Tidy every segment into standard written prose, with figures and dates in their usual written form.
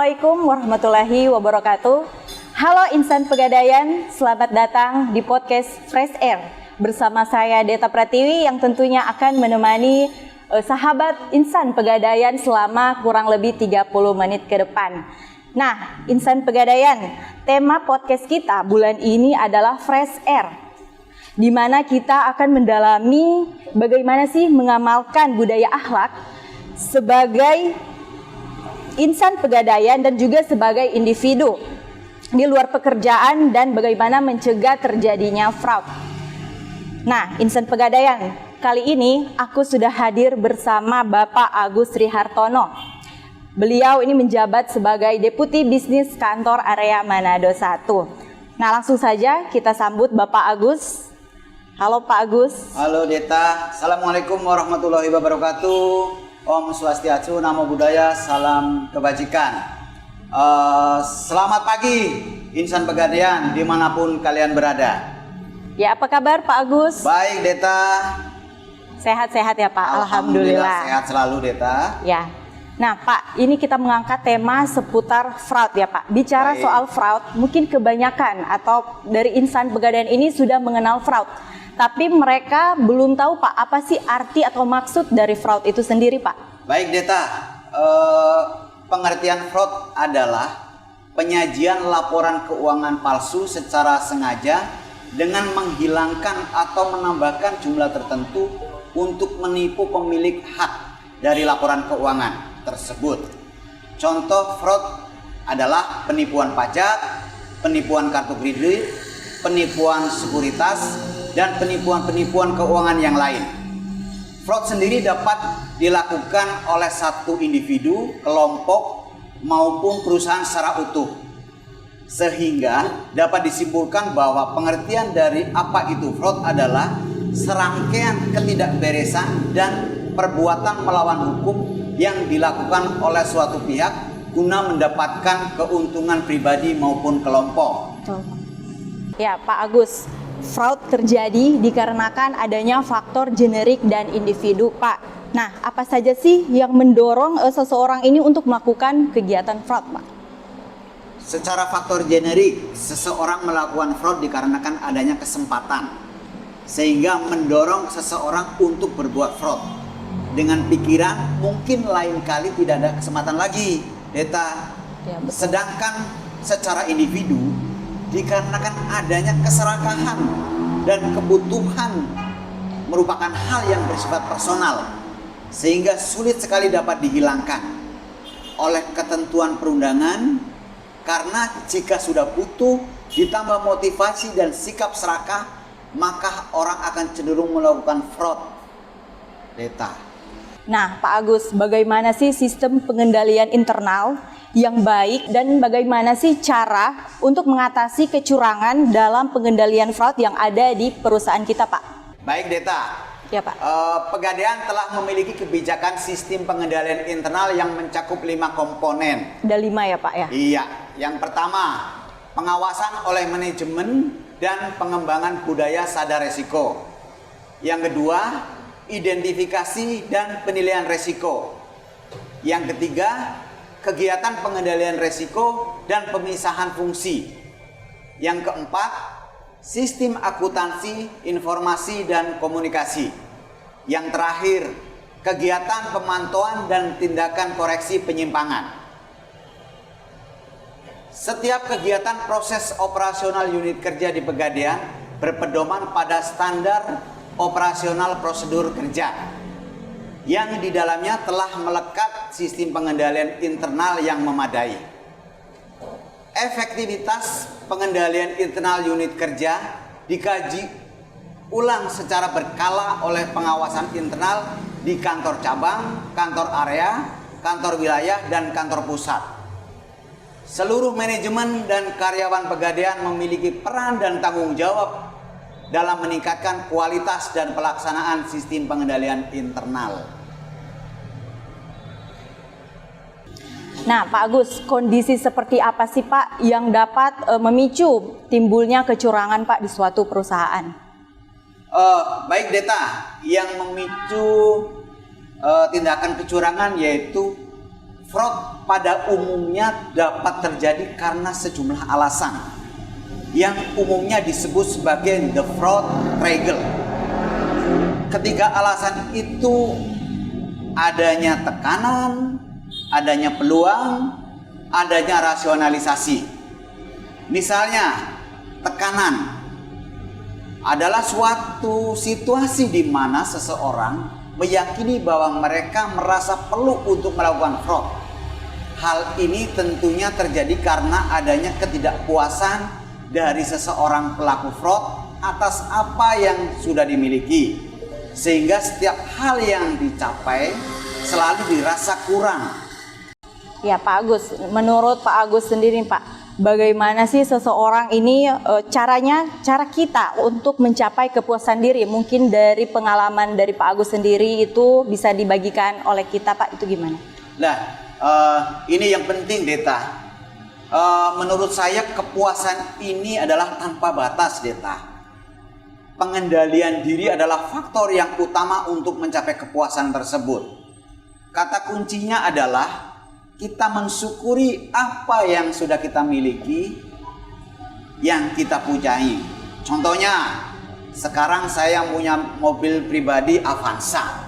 Assalamualaikum warahmatullahi wabarakatuh. Halo insan Pegadaian, selamat datang di podcast Fresh Air bersama saya Deta Pratiwi yang tentunya akan menemani sahabat insan Pegadaian selama kurang lebih 30 menit ke depan. Nah, insan Pegadaian, tema podcast kita bulan ini adalah Fresh Air, di mana kita akan mendalami bagaimana sih mengamalkan budaya akhlak sebagai insan Pegadaian dan juga sebagai individu di luar pekerjaan dan bagaimana mencegah terjadinya fraud. Nah, insan Pegadaian, kali ini aku sudah hadir bersama Bapak Agus Rihartono. Beliau ini menjabat sebagai Deputi Bisnis Kantor Area Manado 1. Nah, langsung saja kita sambut Bapak Agus. Halo Pak Agus. Halo Deta, Assalamualaikum warahmatullahi wabarakatuh. Om Swastiastu, Namo Buddhaya, salam kebajikan. Selamat pagi insan Pegadaian dimanapun kalian berada. Ya, apa kabar Pak Agus? Baik Deta. Sehat-sehat ya Pak, Alhamdulillah. Sehat selalu Deta. Ya. Nah Pak, ini kita mengangkat tema seputar fraud ya Pak. Bicara soal fraud, mungkin kebanyakan atau dari insan Pegadaian ini sudah mengenal fraud. Tapi mereka belum tahu Pak, apa sih arti atau maksud dari fraud itu sendiri Pak? Baik Deta, pengertian fraud adalah penyajian laporan keuangan palsu secara sengaja dengan menghilangkan atau menambahkan jumlah tertentu untuk menipu pemilik hak dari laporan keuangan tersebut. Contoh fraud adalah penipuan pajak, penipuan kartu kredit, penipuan sekuritas, dan penipuan-penipuan keuangan yang lain. Fraud sendiri dapat dilakukan oleh satu individu, kelompok, maupun perusahaan secara utuh. Sehingga dapat disimpulkan bahwa pengertian dari apa itu fraud adalah serangkaian ketidakberesan dan perbuatan melawan hukum yang dilakukan oleh suatu pihak guna mendapatkan keuntungan pribadi maupun kelompok. Ya Pak Agus, fraud terjadi dikarenakan adanya faktor generik dan individu Pak. Nah, apa saja sih yang mendorong seseorang ini untuk melakukan kegiatan fraud Pak? Secara faktor generik, seseorang melakukan fraud dikarenakan adanya kesempatan, sehingga mendorong seseorang untuk berbuat fraud. Dengan pikiran mungkin lain kali tidak ada kesempatan lagi, Deta. Ya, betul. Sedangkan secara individu dikarenakan adanya keserakahan dan kebutuhan merupakan hal yang bersifat personal, sehingga sulit sekali dapat dihilangkan oleh ketentuan perundangan. Karena jika sudah butuh ditambah motivasi dan sikap serakah, maka orang akan cenderung melakukan fraud, Deta. Nah Pak Agus, bagaimana sih sistem pengendalian internal yang baik dan bagaimana sih cara untuk mengatasi kecurangan dalam pengendalian fraud yang ada di perusahaan kita Pak? Baik Deta. Ya Pak. Pegadaian telah memiliki kebijakan sistem pengendalian internal yang mencakup 5 komponen. Ada 5 ya Pak ya? Iya. Yang pertama, pengawasan oleh manajemen dan pengembangan budaya sadar resiko. Yang kedua, identifikasi dan penilaian resiko. Yang ketiga, kegiatan pengendalian resiko dan pemisahan fungsi. Yang keempat, sistem akuntansi, informasi dan komunikasi. Yang terakhir, kegiatan pemantauan dan tindakan koreksi penyimpangan. Setiap kegiatan proses operasional unit kerja di Pegadaian berpedoman pada standar operasional prosedur kerja yang di dalamnya telah melekat sistem pengendalian internal yang memadai. Efektivitas pengendalian internal unit kerja dikaji ulang secara berkala oleh pengawasan internal di kantor cabang, kantor area, kantor wilayah, dan kantor pusat. Seluruh manajemen dan karyawan Pegadaian memiliki peran dan tanggung jawab dalam meningkatkan kualitas dan pelaksanaan sistem pengendalian internal. Nah Pak Agus, kondisi seperti apa sih Pak yang dapat memicu timbulnya kecurangan Pak di suatu perusahaan? Baik Deta, yang memicu tindakan kecurangan yaitu Fraud pada umumnya dapat terjadi karena sejumlah alasan yang umumnya disebut sebagai the fraud triangle. Ketiga alasan itu adanya tekanan, adanya peluang, adanya rasionalisasi. Misalnya, tekanan adalah suatu situasi di mana seseorang meyakini bahwa mereka merasa perlu untuk melakukan fraud. Hal ini tentunya terjadi karena adanya ketidakpuasan dari seseorang pelaku fraud atas apa yang sudah dimiliki, sehingga setiap hal yang dicapai selalu dirasa kurang. Ya Pak Agus, menurut Pak Agus sendiri Pak, bagaimana sih seseorang ini cara kita untuk mencapai kepuasan diri? Mungkin dari pengalaman dari Pak Agus sendiri itu bisa dibagikan oleh kita Pak, itu gimana? Nah, ini yang penting Deta. Menurut saya kepuasan ini adalah tanpa batas Deta. Pengendalian diri adalah faktor yang utama untuk mencapai kepuasan tersebut. Kata kuncinya adalah kita mensyukuri apa yang sudah kita miliki, yang kita punyai. Contohnya, sekarang saya punya mobil pribadi Avanza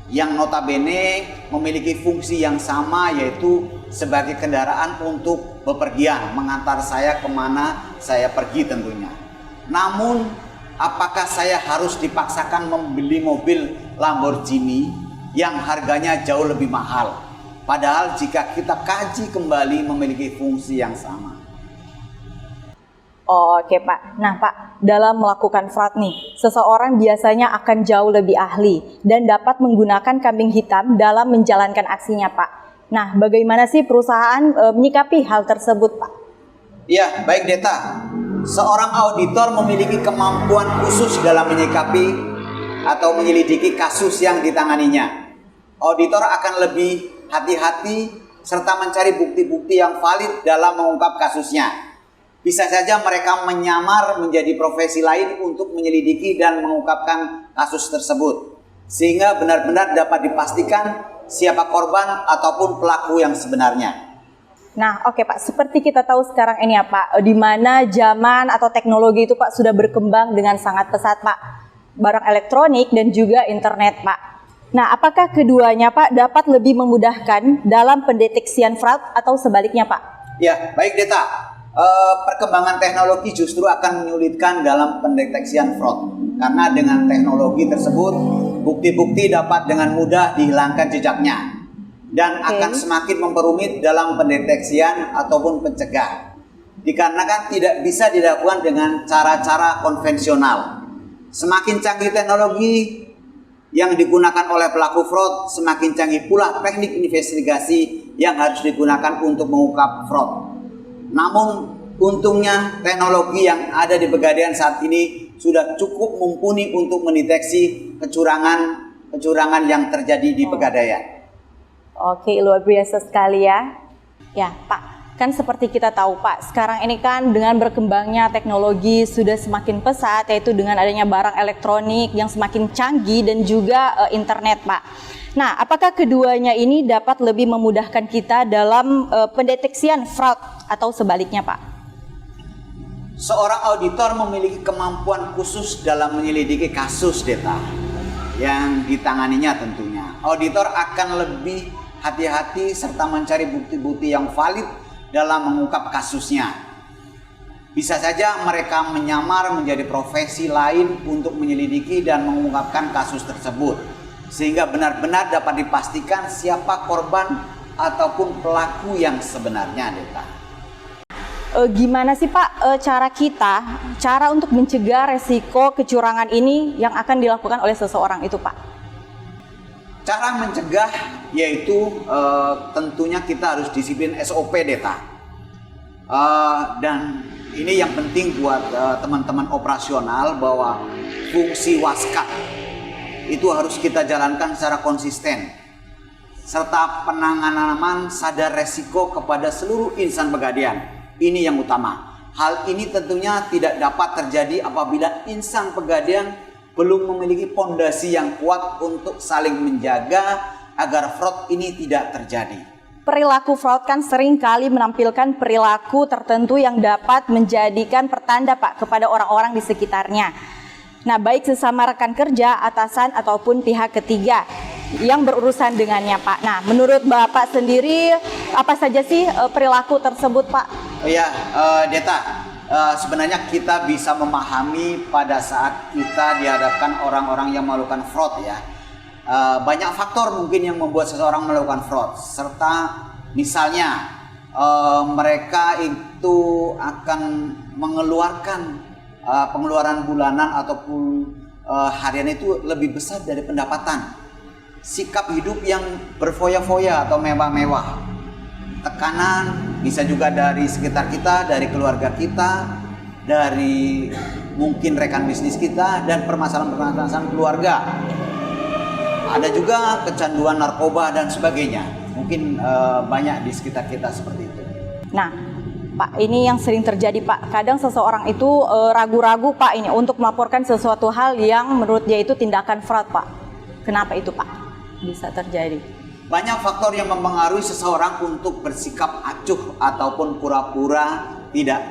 yang notabene memiliki fungsi yang sama, yaitu sebagai kendaraan untuk bepergian, mengantar saya kemana saya pergi tentunya. Namun, apakah saya harus dipaksakan membeli mobil Lamborghini yang harganya jauh lebih mahal? Padahal jika kita kaji kembali memiliki fungsi yang sama. Oke Pak, nah Pak, dalam melakukan fraud nih, seseorang biasanya akan jauh lebih ahli dan dapat menggunakan kambing hitam dalam menjalankan aksinya Pak. Nah, bagaimana sih perusahaan menyikapi hal tersebut Pak? Ya, baik Deta. Seorang auditor memiliki kemampuan khusus dalam menyikapi atau menyelidiki kasus yang ditanganinya. Auditor akan lebih hati-hati serta mencari bukti-bukti yang valid dalam mengungkap kasusnya. Bisa saja mereka menyamar menjadi profesi lain untuk menyelidiki dan mengungkapkan kasus tersebut, sehingga benar-benar dapat dipastikan siapa korban ataupun pelaku yang sebenarnya. Nah, oke Pak, seperti kita tahu sekarang ini ya Pak, di mana zaman atau teknologi itu Pak sudah berkembang dengan sangat pesat Pak. Barang elektronik dan juga internet Pak. Nah, apakah keduanya Pak dapat lebih memudahkan dalam pendeteksian fraud atau sebaliknya Pak? Ya, baik Deta. Perkembangan teknologi justru akan menyulitkan dalam pendeteksian fraud. Karena dengan teknologi tersebut, bukti-bukti dapat dengan mudah dihilangkan jejaknya. Dan akan semakin memperumit dalam pendeteksian ataupun pencegah. Dikarenakan tidak bisa dilakukan dengan cara-cara konvensional. Semakin canggih teknologi yang digunakan oleh pelaku fraud, semakin canggih pula teknik investigasi yang harus digunakan untuk mengungkap fraud. Namun untungnya teknologi yang ada di Pegadaian saat ini sudah cukup mumpuni untuk mendeteksi kecurangan yang terjadi di Pegadaian. Oke, luar biasa sekali ya. Ya Pak, kan seperti kita tahu Pak, sekarang ini kan dengan berkembangnya teknologi sudah semakin pesat, yaitu dengan adanya barang elektronik yang semakin canggih dan juga internet Pak. Nah, apakah keduanya ini dapat lebih memudahkan kita dalam pendeteksian fraud atau sebaliknya Pak? Seorang auditor memiliki kemampuan khusus dalam menyelidiki kasus Deta yang ditanganinya tentunya. Auditor akan lebih hati-hati serta mencari bukti-bukti yang valid dalam mengungkap kasusnya. Bisa saja mereka menyamar menjadi profesi lain untuk menyelidiki dan mengungkapkan kasus tersebut, sehingga benar-benar dapat dipastikan siapa korban ataupun pelaku yang sebenarnya Deta. Gimana sih Pak cara untuk mencegah resiko kecurangan ini yang akan dilakukan oleh seseorang itu Pak? Cara mencegah yaitu tentunya kita harus disiplin SOP Deta. Dan ini yang penting buat teman-teman operasional, bahwa fungsi waskat itu harus kita jalankan secara konsisten, serta penanganan sadar resiko kepada seluruh insan Pegadaian. Ini yang utama. Hal ini tentunya tidak dapat terjadi apabila insan Pegadaian belum memiliki pondasi yang kuat untuk saling menjaga agar fraud ini tidak terjadi. perilaku fraud kan sering kali menampilkan perilaku tertentu yang dapat menjadikan pertanda Pak kepada orang-orang di sekitarnya. Nah, baik sesama rekan kerja, atasan ataupun pihak ketiga yang berurusan dengannya Pak. Nah, menurut Bapak sendiri apa saja sih perilaku tersebut Pak? Ya, Deta, sebenarnya kita bisa memahami pada saat kita dihadapkan orang-orang yang melakukan fraud ya. Banyak faktor mungkin yang membuat seseorang melakukan fraud, serta misalnya mereka itu akan mengeluarkan pengeluaran bulanan ataupun harian itu lebih besar dari pendapatan. Sikap hidup yang berfoya-foya atau mewah-mewah. Tekanan bisa juga dari sekitar kita, dari keluarga kita, dari mungkin rekan bisnis kita, dan permasalahan-permasalahan keluarga. Ada juga kecanduan narkoba dan sebagainya. Mungkin banyak di sekitar kita seperti itu. Nah, Pak, ini yang sering terjadi Pak. Kadang seseorang itu ragu-ragu Pak ini untuk melaporkan sesuatu hal yang menurut dia itu tindakan fraud Pak. Kenapa itu Pak bisa terjadi? Banyak faktor yang mempengaruhi seseorang untuk bersikap acuh ataupun pura-pura tidak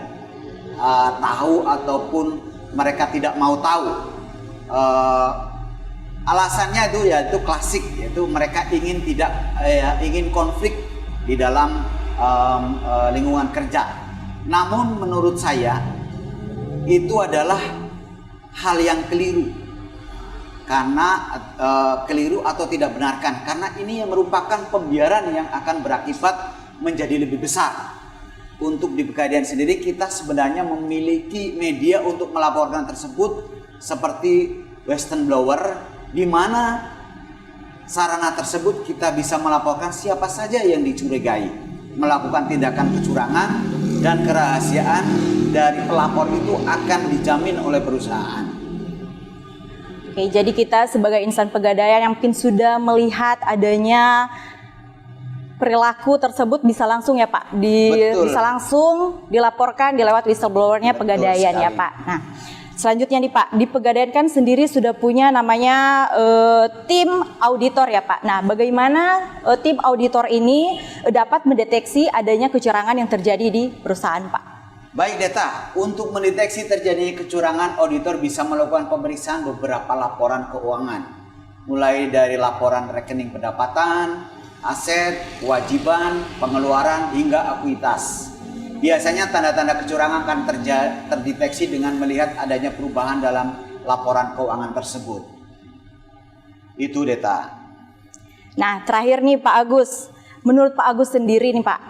tahu ataupun mereka tidak mau tahu. Alasannya itu klasik, yaitu mereka ingin konflik di dalam lingkungan kerja. Namun menurut saya itu adalah hal yang keliru. Karena keliru atau tidak benarkan, karena ini yang merupakan pembiaran yang akan berakibat menjadi lebih besar. Untuk di Pegadaian sendiri kita sebenarnya memiliki media untuk melaporkan tersebut seperti whistleblower, di mana sarana tersebut kita bisa melaporkan siapa saja yang dicurigai melakukan tindakan kecurangan, dan kerahasiaan dari pelapor itu akan dijamin oleh perusahaan. Oke, jadi kita sebagai insan pegadaian yang mungkin sudah melihat adanya perilaku tersebut bisa langsung ya Pak, bisa langsung dilaporkan lewat whistleblowernya Pegadaian ya Pak. Nah, selanjutnya nih Pak, di Pegadaian kan sendiri sudah punya namanya tim auditor ya Pak. Nah, bagaimana tim auditor ini dapat mendeteksi adanya kecurangan yang terjadi di perusahaan Pak? Baik Deta, untuk mendeteksi terjadinya kecurangan, auditor bisa melakukan pemeriksaan beberapa laporan keuangan. Mulai dari laporan rekening pendapatan, aset, kewajiban, pengeluaran, hingga akuitas. Biasanya tanda-tanda kecurangan akan terdeteksi dengan melihat adanya perubahan dalam laporan keuangan tersebut. Itu Deta. Nah, terakhir nih Pak Agus, menurut Pak Agus sendiri nih Pak,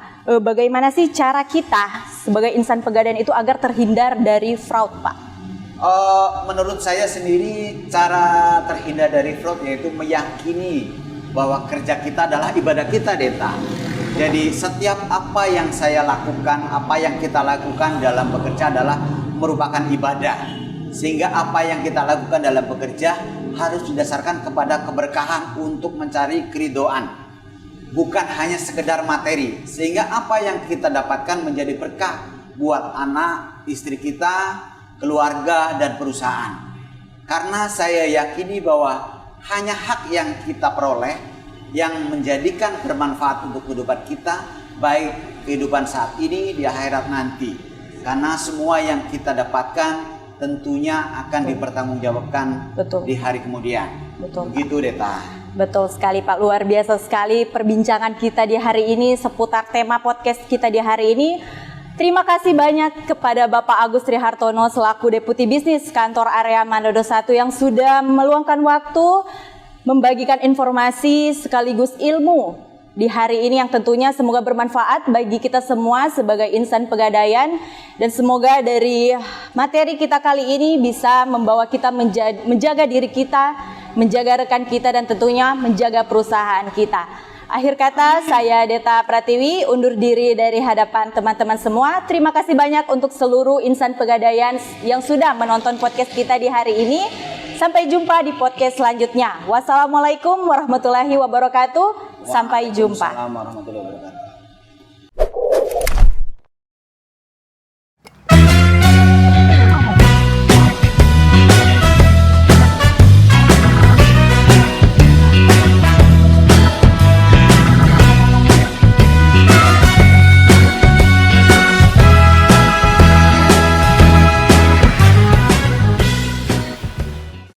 bagaimana sih cara kita sebagai insan pegadaian itu agar terhindar dari fraud Pak? Menurut saya sendiri cara terhindar dari fraud yaitu meyakini bahwa kerja kita adalah ibadah kita Deta. Jadi setiap apa yang saya lakukan, apa yang kita lakukan dalam bekerja adalah merupakan ibadah. Sehingga apa yang kita lakukan dalam bekerja harus didasarkan kepada keberkahan untuk mencari keridhaan. Bukan hanya sekedar materi, sehingga apa yang kita dapatkan menjadi berkah buat anak, istri kita, keluarga, dan perusahaan. Karena saya yakini bahwa hanya hak yang kita peroleh yang menjadikan bermanfaat untuk kehidupan kita, baik kehidupan saat ini di akhirat nanti. Karena semua yang kita dapatkan tentunya akan dipertanggungjawabkan di hari kemudian. Begitu Deta. Betul sekali Pak, luar biasa sekali perbincangan kita di hari ini seputar tema podcast kita di hari ini. Terima kasih banyak kepada Bapak Agus Trihartono selaku Deputi Bisnis Kantor Area Manado 1 yang sudah meluangkan waktu membagikan informasi sekaligus ilmu di hari ini yang tentunya semoga bermanfaat bagi kita semua sebagai insan pegadaian, dan semoga dari materi kita kali ini bisa membawa kita menjaga diri kita, menjaga rekan kita, dan tentunya menjaga perusahaan kita. Akhir kata, saya Deta Pratiwi undur diri dari hadapan teman-teman semua. Terima kasih banyak untuk seluruh insan pegadaian yang sudah menonton podcast kita di hari ini. Sampai jumpa di podcast selanjutnya. Wassalamualaikum warahmatullahi wabarakatuh. Sampai jumpa. Waalaikumsalam warahmatullahi wabarakatuh.